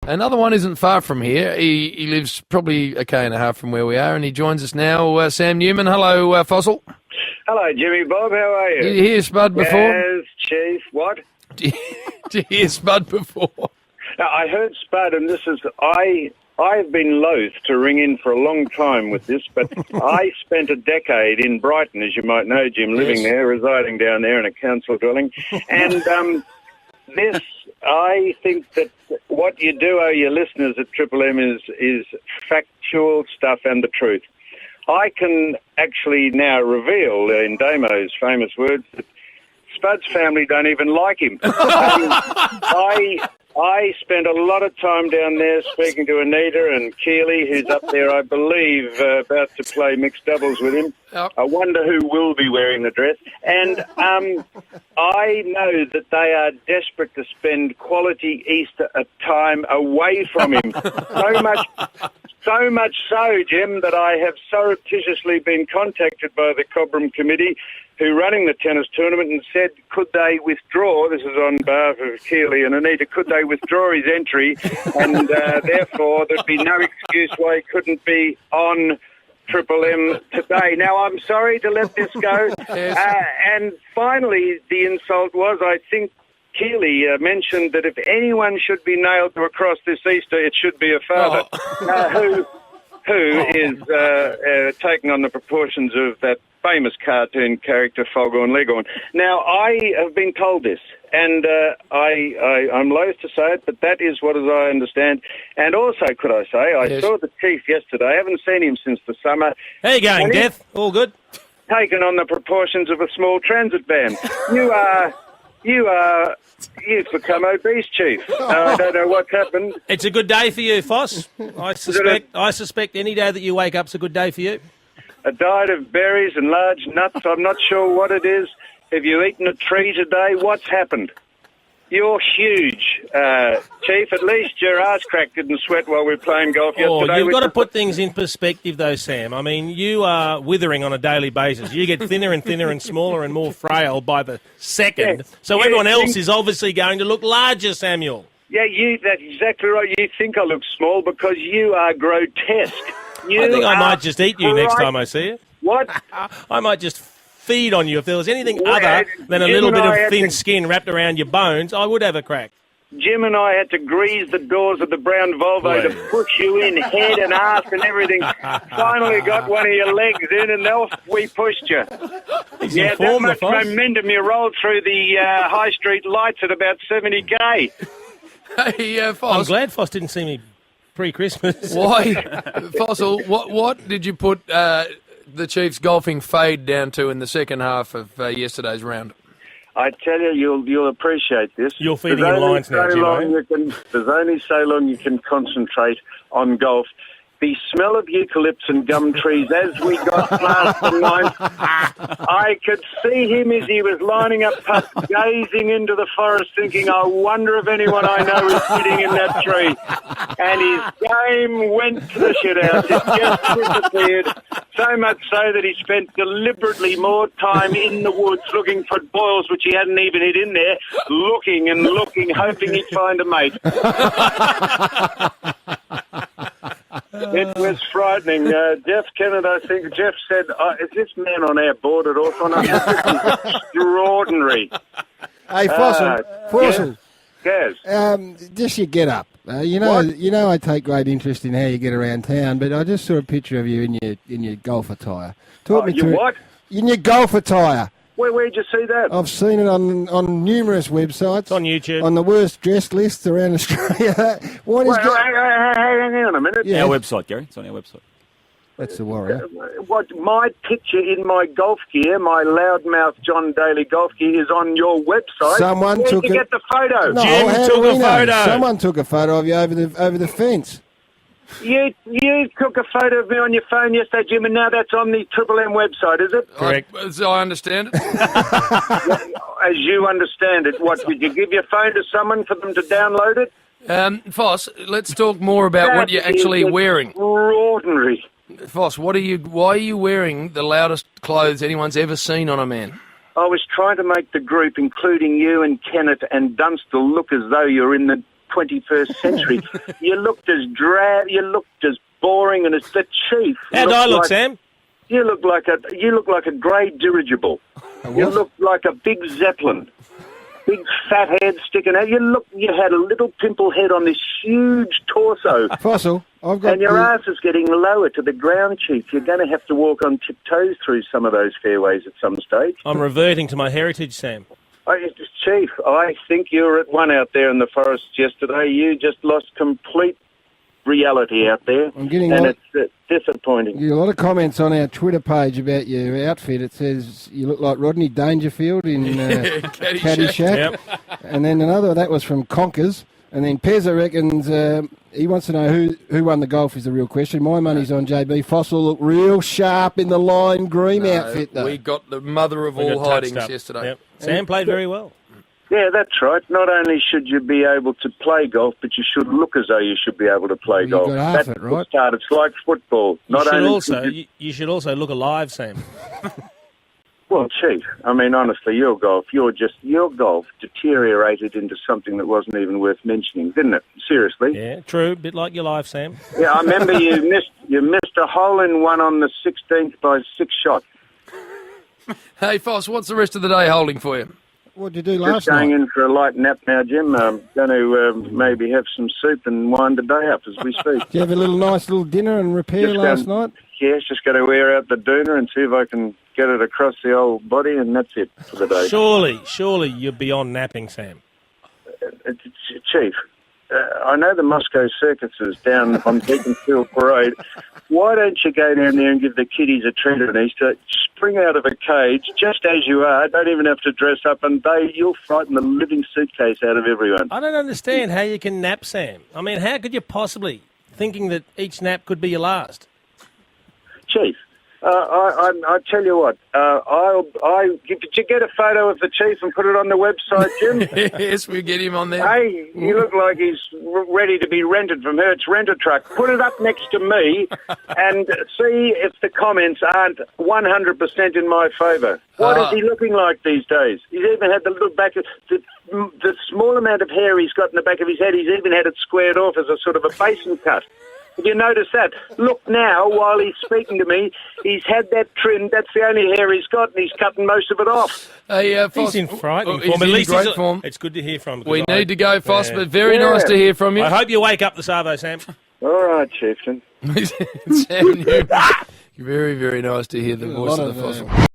Another one isn't far from here. He lives probably a K and a half from where we are, and he joins us now. Sam Newman. Hello, Fossil. Hello, Jimmy Bob. How are you? Did you hear Spud before? Yes, Chief. What? Did you hear Spud before? Now, I heard Spud, and this is... I've been loath to ring in for a long time with this, but I spent a decade in Brighton, as you might know, Jim, living there, residing down there in a council dwelling. And I think that what you do owe your listeners at Triple M is factual stuff and the truth. I can actually now reveal, in Damo's famous words, that Spud's family don't even like him. I spent a lot of time down there speaking to Anita and Keely, who's up there, I believe, about to play mixed doubles with him. Yep. I wonder who will be wearing the dress. And I know that they are desperate to spend quality Easter time away from him. So much so, Jim, that I have surreptitiously been contacted by the Cobram Committee, who are running the tennis tournament, and said, could they withdraw, this is on behalf of Keely and Anita, could they withdraw his entry, and therefore there'd be no excuse why he couldn't be on Triple M today. Now, I'm sorry to let this go. Yes. And finally, the insult was, I think, Keely mentioned that if anyone should be nailed to a cross this Easter, it should be a father who is taking on the proportions of that famous cartoon character Foghorn Leghorn. Now, I have been told this, and I'm loath to say it, but that is what, as I understand. And also, could I say, I saw the Chief yesterday. I haven't seen him since the summer. How you going, Death? All good? Taken on the proportions of a small transit van. You've become obese, Chief. I don't know what's happened. It's a good day for you, Foss. I suspect any day that you wake up's a good day for you. A diet of berries and large nuts. I'm not sure what it is. Have you eaten a tree today? What's happened? You're huge, Chief. At least your arse crack didn't sweat while we were playing golf yesterday. You've got to put things in perspective, though, Sam. I mean, you are withering on a daily basis. You get thinner and thinner and smaller and more frail by the second. Yeah. So everyone else is obviously going to look larger, Samuel. Yeah, that's exactly right. You think I look small because you are grotesque. I think I might just eat you next time I see you. What? I might just feed on you. If there was anything other than a little bit of thin skin wrapped around your bones, I would have a crack. Jim and I had to grease the doors of the brown Volvo to push you in, head and ass and everything. Finally got one of your legs in, and off we pushed you. Yeah, that much momentum. You rolled through the high street lights at about 70k. Hey, Foss. I'm glad Foss didn't see me pre-Christmas. Why, Fossil? What did you put the Chiefs' golfing fade down to in the second half of yesterday's round? I tell you, you'll appreciate this. You're feeding in lines now, Jim. There's only so long you can concentrate on golf. The smell of eucalypts and gum trees as we got past the ninth, I could see him as he was lining up putts, gazing into the forest, thinking, I wonder if anyone I know is sitting in that tree. And his game went to the shithouse. It just disappeared. So much so that he spent deliberately more time in the woods looking for boils, which he hadn't even hit in there, looking and looking, hoping he'd find a mate. It was frightening. Jeff Kennett, I think, Jeff said, is this man on our board at all? This is extraordinary. Hey, Fossil. Yes. Just your get up. You know, I take great interest in how you get around town, but I just saw a picture of you in your golf attire. Talk me through what? In your golf attire. Where'd you see that? I've seen it on numerous websites. It's on YouTube. On the worst dressed lists around Australia. Hang on a minute. Yeah. Our website, Gary. It's on our website. That's the Warrior. What, my picture in my golf gear, my loudmouth John Daly golf gear, is on your website. Someone Where'd took you get the photo? No, Jim took a photo. Someone took a photo of you over the fence. You took a photo of me on your phone yesterday, Jim, and now that's on the Triple M website, is it? Correct. As I understand it. As you understand it, what, did you give your phone to someone for them to download it? Foss, let's talk more about what you're actually wearing. Extraordinary. Foss, why are you wearing the loudest clothes anyone's ever seen on a man? I was trying to make the group, including you and Kennett and Dunstall, look as though you're in the 21st century. You looked as drab, you looked as boring, and as the chief. How do I look, like, Sam? You look like a grey dirigible. You look like a big Zeppelin. Big fat head sticking out. You had a little pimple head on this huge torso. Fossil, I've got... And your ass is getting lower to the ground, Chief. You're going to have to walk on tiptoes through some of those fairways at some stage. I'm reverting to my heritage, Sam. Chief, I think you were at one out there in the forest yesterday. You just lost complete reality out there. I'm getting and it's disappointing. a lot of comments on our Twitter page about your outfit. It says you look like Rodney Dangerfield in Caddyshack. Yep. And then another, that was from Conkers. And then Pezza reckons he wants to know who won the golf is the real question. My money's on JB. Fossil looked real sharp in the lime green outfit, though. We got the mother of We all got touched hidings up. yesterday. Yep. Sam played very well. Yeah, that's right. Not only should you be able to play golf, but you should look as though you should be able to play You golf. got half That's it, right? the start. It's like football. You should also look alive, Sam. Well, Chief, I mean, honestly, your golf deteriorated into something that wasn't even worth mentioning, didn't it? Seriously. Yeah, true. Bit like your life, Sam. Yeah, I remember you missed a hole in one on the 16th by 6 shots. Hey, Foss, what's the rest of the day holding for you? What did you do Just last going night? in for a light nap now, Jim. I'm going to maybe have some soup and wind the day up as we speak. Did you have a nice little dinner and repair Just last night? Yeah, just got to wear out the doona and see if I can get it across the old body, and that's it for the day. Surely you're beyond napping, Sam. Chief, I know the Moscow Circus is down on Beaconsfield Parade. Why don't you go down there and give the kiddies a treat on Easter? Spring out of a cage, just as you are. Don't even have to dress up, and you'll frighten the living suitcase out of everyone. I don't understand how you can nap, Sam. I mean, how could you possibly thinking that each nap could be your last? Chief, I tell you what, did you get a photo of the Chief and put it on the website, Jim? Yes, we get him on there. Hey, you look like he's ready to be rented from Hertz Rent-A-Truck. Put it up next to me and see if the comments aren't 100% in my favour. What is he looking like these days? He's even had the little back of the small amount of hair he's got in the back of his head. He's even had it squared off as a sort of a basin cut. Did you notice that? Look now, while he's speaking to me, he's had that trimmed. That's the only hair he's got, and he's cutting most of it off. Hey, He's in frightening he's form. At in least great form. It's good to hear from him. We need to go, Foss, Yeah. but very nice to hear from you. I hope you wake up this arvo, Sam. All right, Chieftain. Sam, you're very, very nice to hear the voice lot of the of, Fossil.